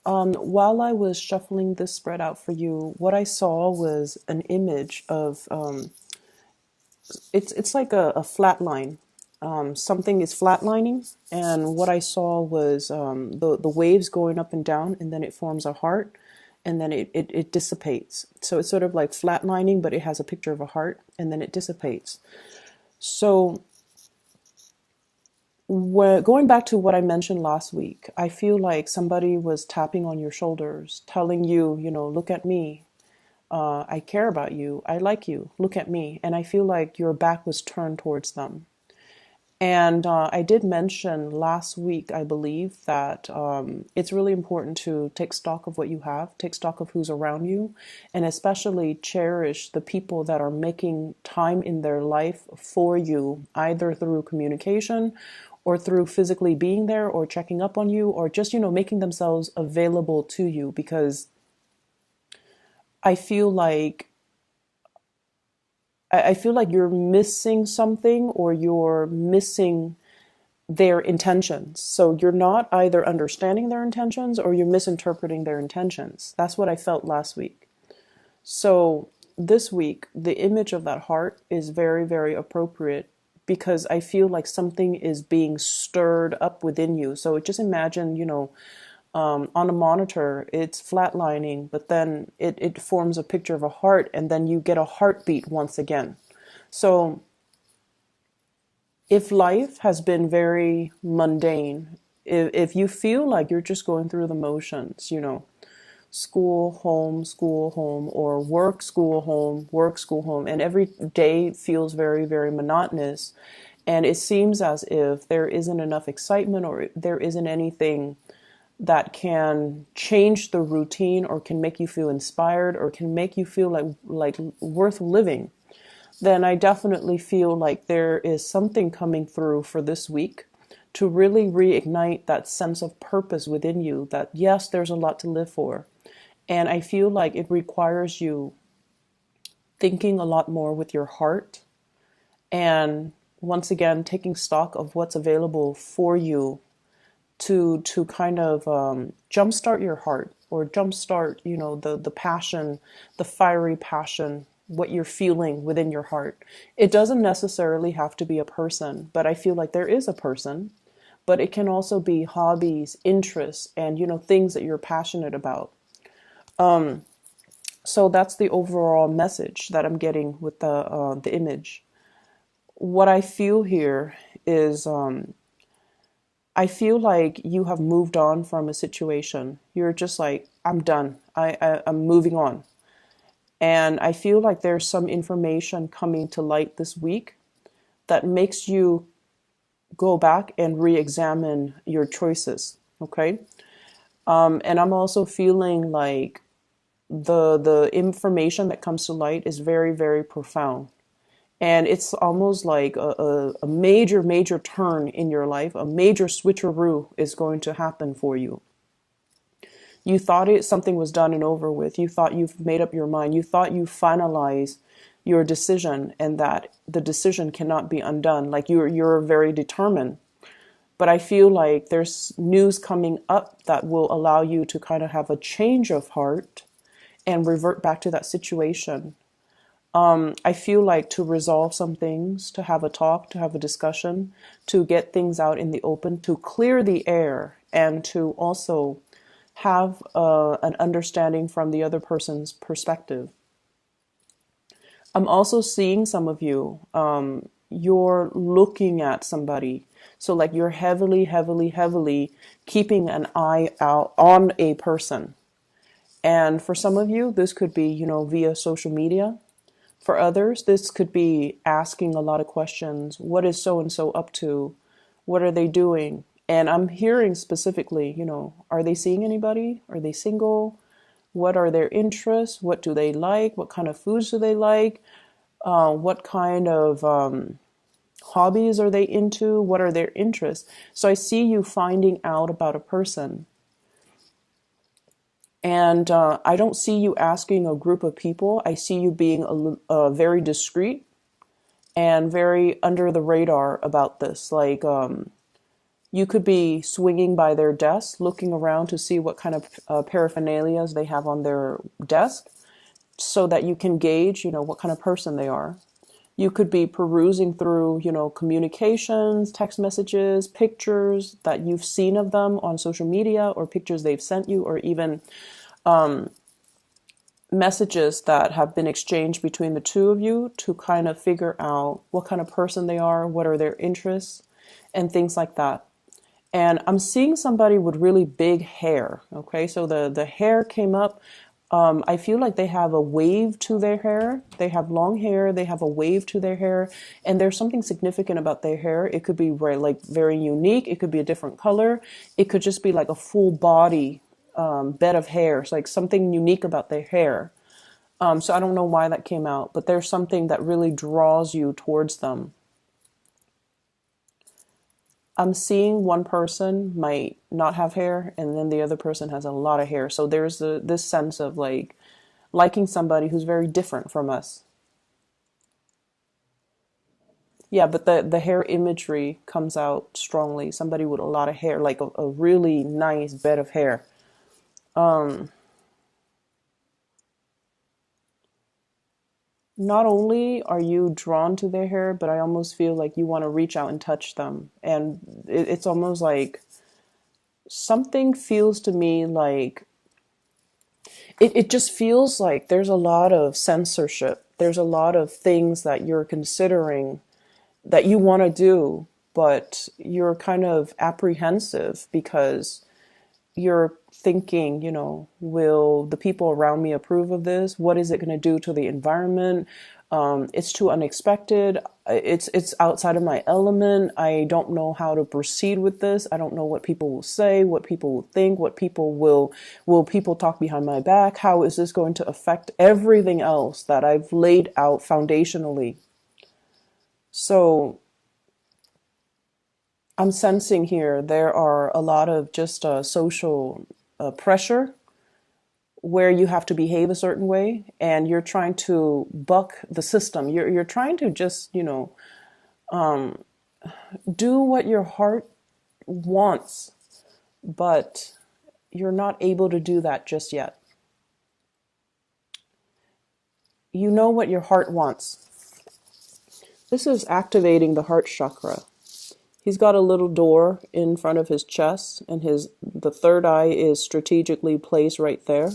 While I was shuffling this spread out for you, what I saw was an image of it's like a flat line. Something is flatlining, and what I saw was the waves going up and down, and then it forms a heart, and then it dissipates. So it's sort of like flatlining, but it has a picture of a heart, and then it dissipates. So going back to what I mentioned last week, I feel like somebody was tapping on your shoulders, telling you, look at me. I care about you. I like you. Look at me. And I feel like your back was turned towards them. And I did mention last week, I believe, that it's really important to take stock of what you have, take stock of who's around you, and especially cherish the people that are making time in their life for you, either through communication or through physically being there or checking up on you or just, making themselves available to you. Because I feel like I feel like you're missing something or you're missing their intentions. So you're not either understanding their intentions or you're misinterpreting their intentions. That's what I felt last week. So this week, the image of that heart is very, very appropriate because I feel like something is being stirred up within you. So just imagine, on a monitor, it's flatlining, but then it forms a picture of a heart, and then you get a heartbeat once again. So if life has been very mundane, if you feel like you're just going through the motions, school, home, or work, school, home, and every day feels very, very monotonous, and it seems as if there isn't enough excitement or there isn't anything that can change the routine or can make you feel inspired or can make you feel like worth living, then I definitely feel like there is something coming through for this week to really reignite that sense of purpose within you that yes, there's a lot to live for. And I feel like it requires you thinking a lot more with your heart and once again taking stock of what's available for you to kind of jumpstart your heart or jumpstart, the passion, the fiery passion, what you're feeling within your heart. It doesn't necessarily have to be a person, but I feel like there is a person, but it can also be hobbies, interests, and, things that you're passionate about. So that's the overall message that I'm getting with the image. What I feel here is I feel like you have moved on from a situation. You're just like, I'm done. I'm moving on. And I feel like there's some information coming to light this week that makes you go back and re-examine your choices. Okay. And I'm also feeling like the information that comes to light is very, very profound. And it's almost like a major, major turn in your life, a major switcheroo is going to happen for you. You thought something was done and over with. You thought you've made up your mind. You thought you finalized your decision and that the decision cannot be undone. Like you're very determined. But I feel like there's news coming up that will allow you to kind of have a change of heart and revert back to that situation. I feel like to resolve some things, to have a talk, to have a discussion, to get things out in the open, to clear the air, and to also have an understanding from the other person's perspective. I'm also seeing some of you, you're looking at somebody. So like you're heavily, heavily, heavily keeping an eye out on a person. And for some of you, this could be, via social media. For others, this could be asking a lot of questions. What is so and so up to? What are they doing? And I'm hearing specifically, are they seeing anybody? Are they single? What are their interests? What do they like? What kind of foods do they like? What kind of hobbies are they into? What are their interests? So I see you finding out about a person. And I don't see you asking a group of people. I see you being very discreet and very under the radar about this. Like You could be swinging by their desk, looking around to see what kind of paraphernalia they have on their desk so that you can gauge, what kind of person they are. You could be perusing through, communications, text messages, pictures that you've seen of them on social media, or pictures they've sent you, or even messages that have been exchanged between the two of you to kind of figure out what kind of person they are, what are their interests, and things like that. And I'm seeing somebody with really big hair. Okay, so the hair came up. I feel like they have a wave to their hair. They have long hair. They have a wave to their hair, and there's something significant about their hair. It could be very unique. It could be a different color. It could just be like a full body bed of hair. It's like something unique about their hair. So I don't know why that came out, but there's something that really draws you towards them. I'm seeing one person might not have hair, and then the other person has a lot of hair. So there's this sense of like liking somebody who's very different from us. Yeah, but the hair imagery comes out strongly. Somebody with a lot of hair, like a really nice bed of hair. Um, Not only are you drawn to their hair, but I almost feel like you want to reach out and touch them. And it's almost like something feels to me like it just feels like there's a lot of censorship. There's a lot of things that you're considering that you want to do, but you're kind of apprehensive because you're thinking, will the people around me approve of this? What is it going to do to the environment? It's too unexpected. It's outside of my element. I don't know how to proceed with this. I don't know what people will say, what people will think, what people will people talk behind my back? How is this going to affect everything else that I've laid out foundationally? So I'm sensing here there are a lot of just social pressure where you have to behave a certain way, and you're trying to buck the system. You're trying to just do what your heart wants, but you're not able to do that just yet. You know what your heart wants. This is activating the heart chakra. He's got a little door in front of his chest, and the third eye is strategically placed right there.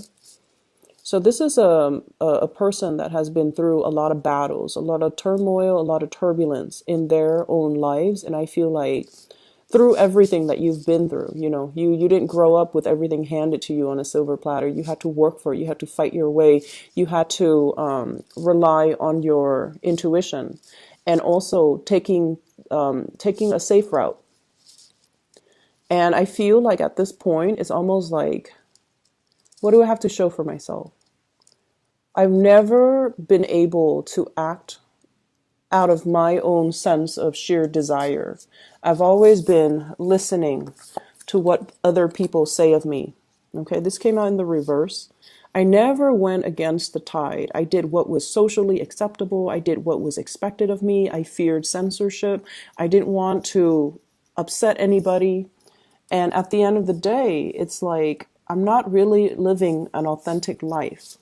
So this is a person that has been through a lot of battles, a lot of turmoil, a lot of turbulence in their own lives. And I feel like through everything that you've been through, you didn't grow up with everything handed to you on a silver platter. You had to work for it. You had to fight your way. You had to rely on your intuition, and also taking a safe route. And I feel like at this point, it's almost like, what do I have to show for myself? I've never been able to act out of my own sense of sheer desire. I've always been listening to what other people say of me. Okay, this came out in the reverse. I never went against the tide. I did what was socially acceptable. I did what was expected of me. I feared censorship. I didn't want to upset anybody. And at the end of the day, it's like I'm not really living an authentic life.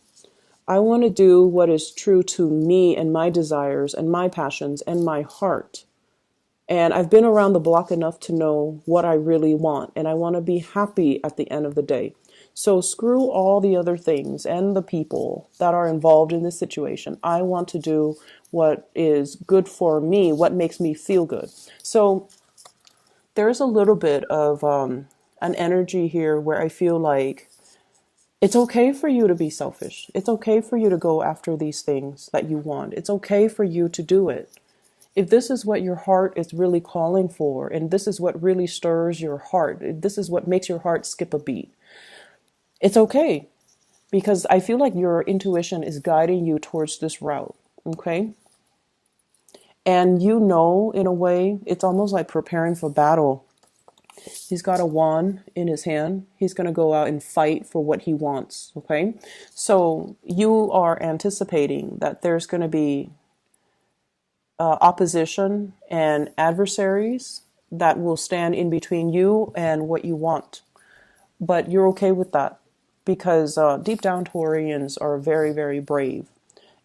I want to do what is true to me and my desires and my passions and my heart. And I've been around the block enough to know what I really want. And I want to be happy at the end of the day. So screw all the other things and the people that are involved in this situation. I want to do what is good for me, what makes me feel good. So there's a little bit of an energy here where I feel like it's okay for you to be selfish. It's okay for you to go after these things that you want. It's okay for you to do it. If this is what your heart is really calling for, and this is what really stirs your heart, this is what makes your heart skip a beat, it's okay. Because I feel like your intuition is guiding you towards this route, okay? And in a way, it's almost like preparing for battle. He's got a wand in his hand. He's going to go out and fight for what he wants, okay? So you are anticipating that there's going to be opposition and adversaries that will stand in between you and what you want. But you're okay with that because deep down Taurians are very, very brave.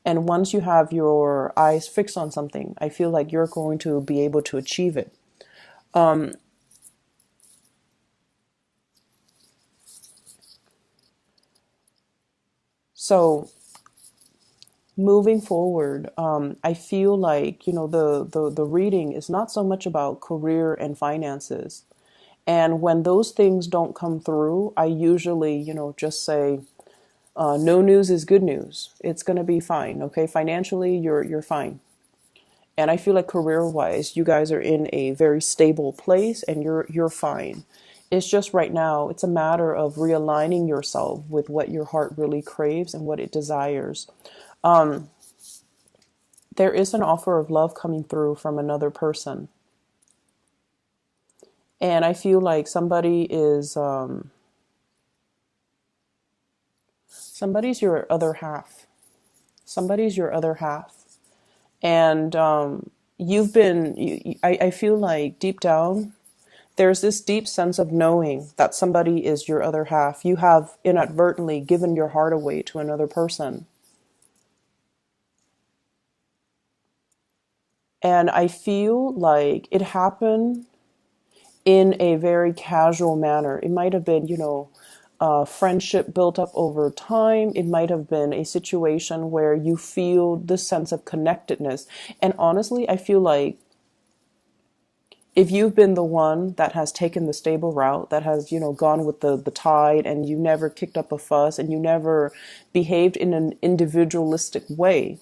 And once you have your eyes fixed on something, I feel like you're going to be able to achieve it. So moving forward, I feel like, the reading is not so much about career and finances. And when those things don't come through, I usually, just say, no news is good news. It's going to be fine. Okay. Financially, you're fine. And I feel like career wise, you guys are in a very stable place and you're fine. It's just right now, it's a matter of realigning yourself with what your heart really craves and what it desires. There is an offer of love coming through from another person. And I feel like somebody's your other half. Somebody's your other half. And I feel like deep down, there's this deep sense of knowing that somebody is your other half. You have inadvertently given your heart away to another person. And I feel like it happened in a very casual manner. It might have been, friendship built up over time. It might have been a situation where you feel this sense of connectedness. And honestly, I feel like if you've been the one that has taken the stable route, that has, gone with the tide, and you never kicked up a fuss and you never behaved in an individualistic way,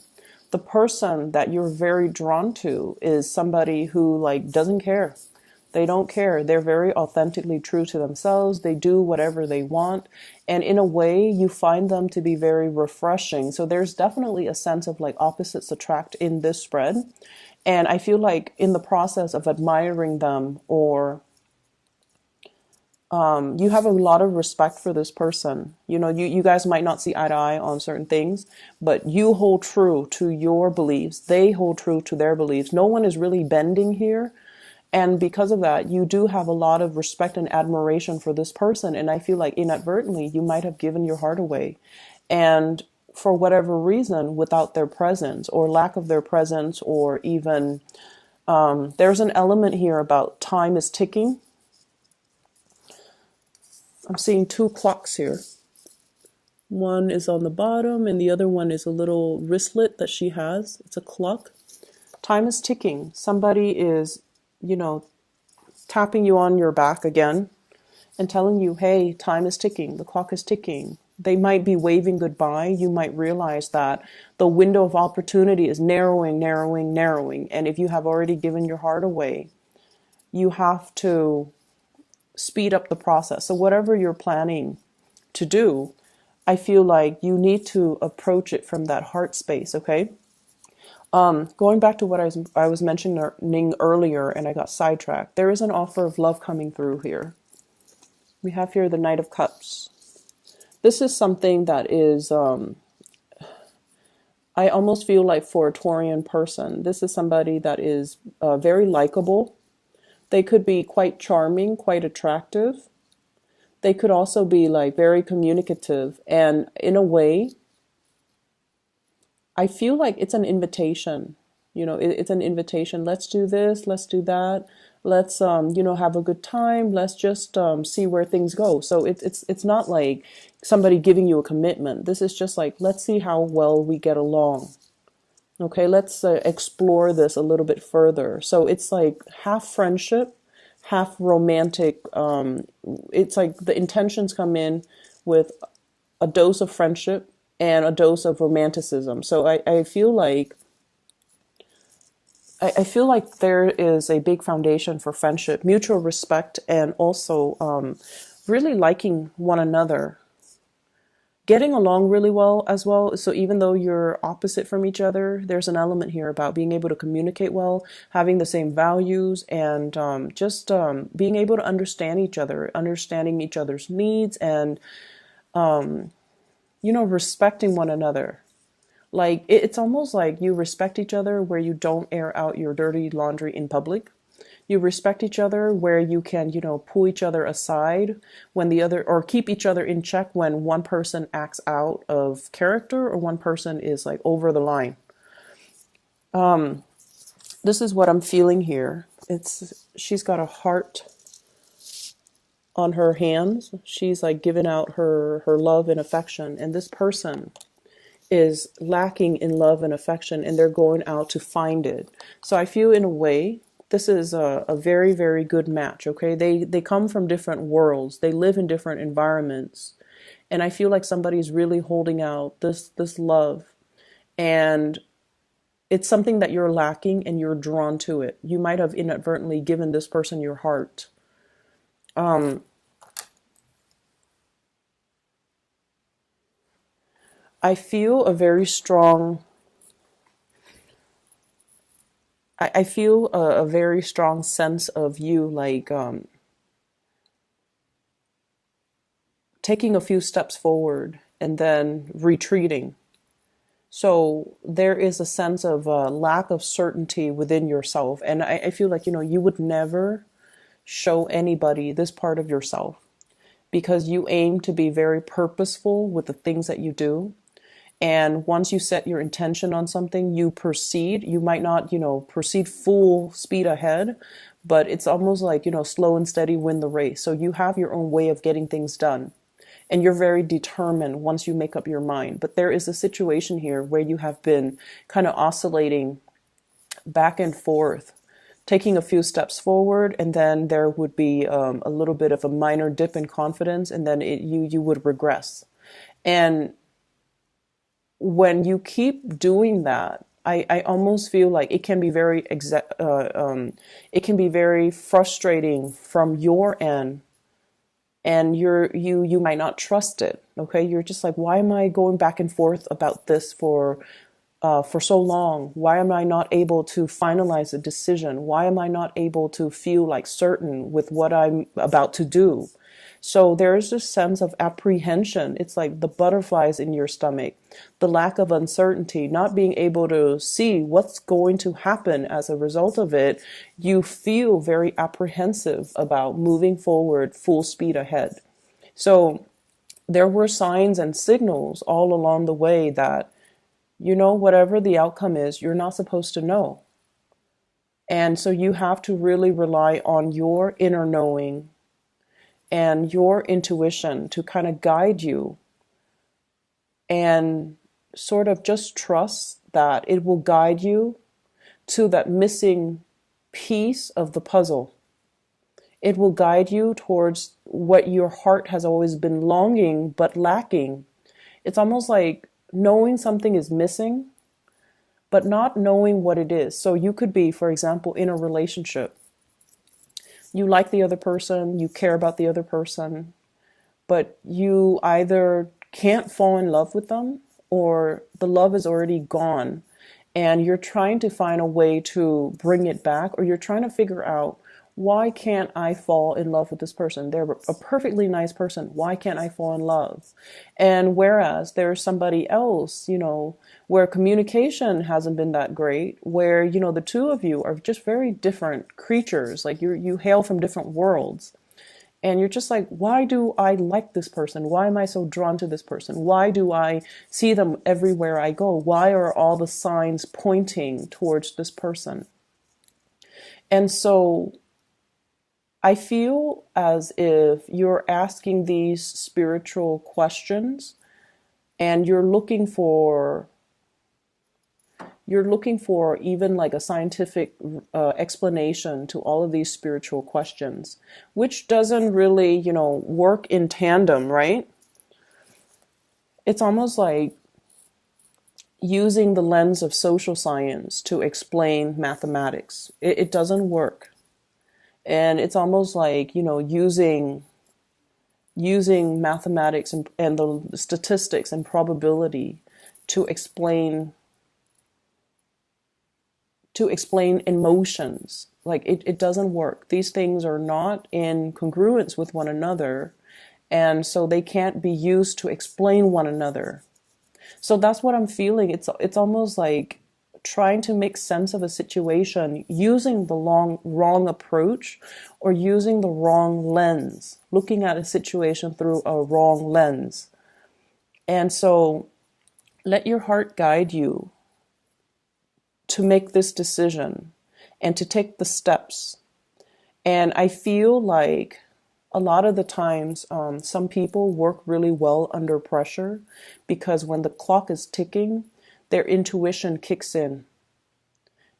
the person that you're very drawn to is somebody who like doesn't care. They don't care. They're very authentically true to themselves. They do whatever they want. And in a way, you find them to be very refreshing. So there's definitely a sense of like opposites attract in this spread. And I feel like in the process of admiring them, or you have a lot of respect for this person. You guys might not see eye to eye on certain things, but you hold true to your beliefs. They hold true to their beliefs. No one is really bending here. And because of that, you do have a lot of respect and admiration for this person. And I feel like inadvertently, you might have given your heart away. And for whatever reason, without their presence or lack of their presence, or even there's an element here about time is ticking. I'm seeing two clocks here. One is on the bottom and the other one is a little wristlet that she has. It's a clock. Time is ticking. Somebody is, tapping you on your back again and telling you, hey, time is ticking. The clock is ticking. They might be waving goodbye. You might realize that the window of opportunity is narrowing, narrowing, narrowing. And if you have already given your heart away, you have to speed up the process. So whatever you're planning to do, I feel like you need to approach it from that heart space, okay? Going back to what I was mentioning earlier, and I got sidetracked, there is an offer of love coming through here. We have here the Knight of Cups. This is something that is, I almost feel like for a Taurian person, this is somebody that is very likable. They could be quite charming, quite attractive. They could also be like very communicative. And in a way, I feel like it's an invitation. It's an invitation. Let's do this. Let's do that. Let's, have a good time. Let's just see where things go. So it's not like somebody giving you a commitment. This is just like, let's see how well we get along. Okay, let's explore this a little bit further. So it's like half friendship, half romantic. It's like the intentions come in with a dose of friendship and a dose of romanticism. So I feel like there is a big foundation for friendship, mutual respect, and also really liking one another, getting along really well as well. So even though you're opposite from each other, there's an element here about being able to communicate well, having the same values, and just being able to understand each other, understanding each other's needs, and respecting one another. Like, it's almost like you respect each other where you don't air out your dirty laundry in public. You respect each other where you can, pull each other aside when the other, or keep each other in check when one person acts out of character or one person is like over the line. This is what I'm feeling here. She's got a heart on her hands. She's like giving out her love and affection. And this person is lacking in love and affection, and they're going out to find it. So I feel in a way, this is a very, very good match, okay? They come from different worlds. They live in different environments. And I feel like somebody's really holding out this love. And it's something that you're lacking and you're drawn to it. You might have inadvertently given this person your heart. I feel a very strong, I feel a very strong sense of you like taking a few steps forward and then retreating. So there is a sense of lack of certainty within yourself. And I feel like, you would never show anybody this part of yourself because you aim to be very purposeful with the things that you do. And once you set your intention on something, you proceed. You might not, proceed full speed ahead, but it's almost like, slow and steady win the race. So you have your own way of getting things done. And you're very determined once you make up your mind. But there is a situation here where you have been kind of oscillating back and forth, taking a few steps forward, and then there would be a little bit of a minor dip in confidence, and then you would regress. And when you keep doing that, I almost feel like it can be very it can be very frustrating from your end, and you might not trust it. Okay, you're just like, why am I going back and forth about this for so long? Why am I not able to finalize a decision? Why am I not able to feel like certain with what I'm about to do? So there is this sense of apprehension. It's like the butterflies in your stomach, the lack of uncertainty, not being able to see what's going to happen as a result of it. You feel very apprehensive about moving forward full speed ahead. So there were signs and signals all along the way that, whatever the outcome is, you're not supposed to know. And so you have to really rely on your inner knowing and your intuition to kind of guide you, and sort of just trust that it will guide you to that missing piece of the puzzle. It will guide you towards what your heart has always been longing but lacking. It's almost like knowing something is missing, but not knowing what it is. So you could be, for example, in a relationship. You like the other person, you care about the other person, but you either can't fall in love with them or the love is already gone and you're trying to find a way to bring it back, or you're trying to figure out, why can't I fall in love with this person? They're a perfectly nice person. Why can't I fall in love? And whereas there's somebody else, where communication hasn't been that great, where, the two of you are just very different creatures. Like you hail from different worlds. And you're just like, why do I like this person? Why am I so drawn to this person? Why do I see them everywhere I go? Why are all the signs pointing towards this person? And so I feel as if you're asking these spiritual questions and you're looking for even like a scientific explanation to all of these spiritual questions, which doesn't really, work in tandem, right? It's almost like using the lens of social science to explain mathematics. It doesn't work. And it's almost like, using mathematics and the statistics and probability to explain emotions. Like it doesn't work. These things are not in congruence with one another, and so they can't be used to explain one another. So that's what I'm feeling. It's almost like trying to make sense of a situation using the wrong approach, or using the wrong lens, looking at a situation through a wrong lens. And so let your heart guide you to make this decision and to take the steps. And I feel like a lot of the times, some people work really well under pressure, because when the clock is ticking, their intuition kicks in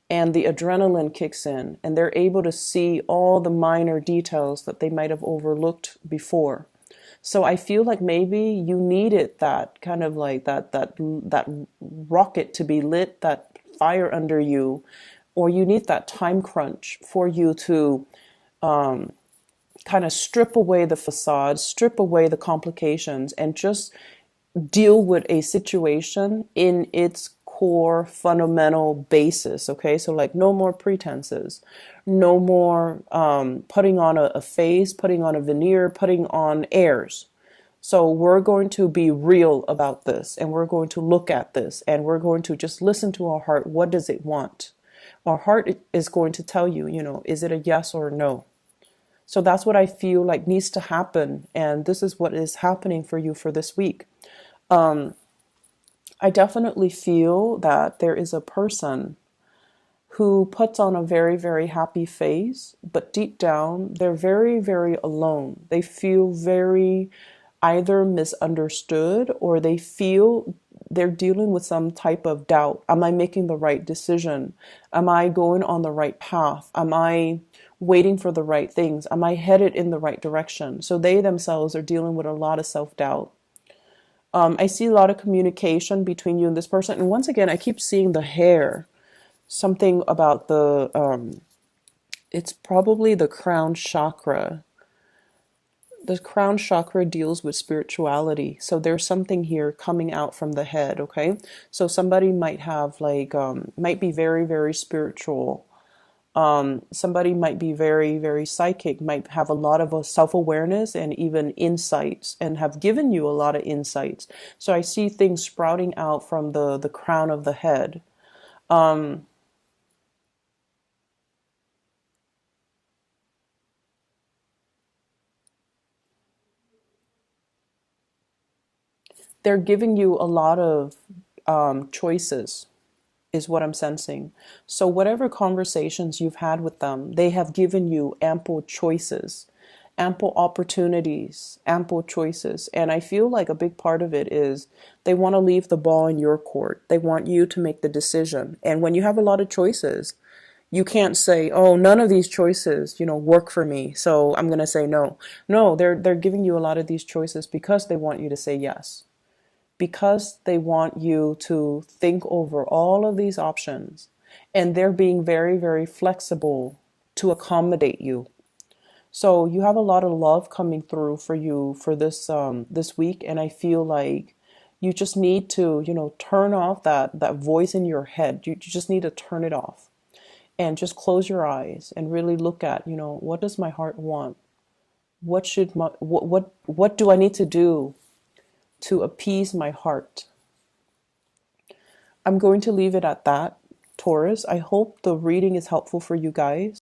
and the adrenaline kicks in, and they're able to see all the minor details that they might have overlooked before. So I feel like maybe you needed that kind of like that rocket to be lit, that fire under you, or you need that time crunch for you to kind of strip away the facade, strip away the complications, and just deal with a situation in its core fundamental basis. Okay, so like no more pretenses, no more putting on a face, putting on a veneer, putting on airs. So we're going to be real about this, and we're going to look at this, and we're going to just listen to our heart. What does it want? Our heart is going to tell you, is it a yes or a no? So that's what I feel like needs to happen. And this is what is happening for you for this week. I definitely feel that there is a person who puts on a very, very happy face, but deep down, they're very, very alone. They feel very either misunderstood, or they feel they're dealing with some type of doubt. Am I making the right decision? Am I going on the right path? Am I waiting for the right things? Am I headed in the right direction? So they themselves are dealing with a lot of self-doubt. I see a lot of communication between you and this person. And once again, I keep seeing the hair. Something about it's probably the crown chakra. The crown chakra deals with spirituality. So there's something here coming out from the head, okay? So somebody might have might be very, very spiritual. Somebody might be very, very psychic, might have a lot of self-awareness and even insights, and have given you a lot of insights. So I see things sprouting out from the crown of the head. They're giving you a lot of choices, is what I'm sensing. So whatever conversations you've had with them, they have given you ample choices, ample opportunities, ample choices. And I feel like a big part of it is they want to leave the ball in your court. They want you to make the decision. And when you have a lot of choices, you can't say, oh, none of these choices, work for me, so I'm going to say no. No, they're giving you a lot of these choices because they want you to say yes, because they want you to think over all of these options, and they're being very, very flexible to accommodate you. So you have a lot of love coming through for you for this week, and I feel like you just need to, turn off that voice in your head. You just need to turn it off and just close your eyes and really look at, what does my heart want? What do I need to do to appease my heart? I'm going to leave it at that, Taurus. I hope the reading is helpful for you guys.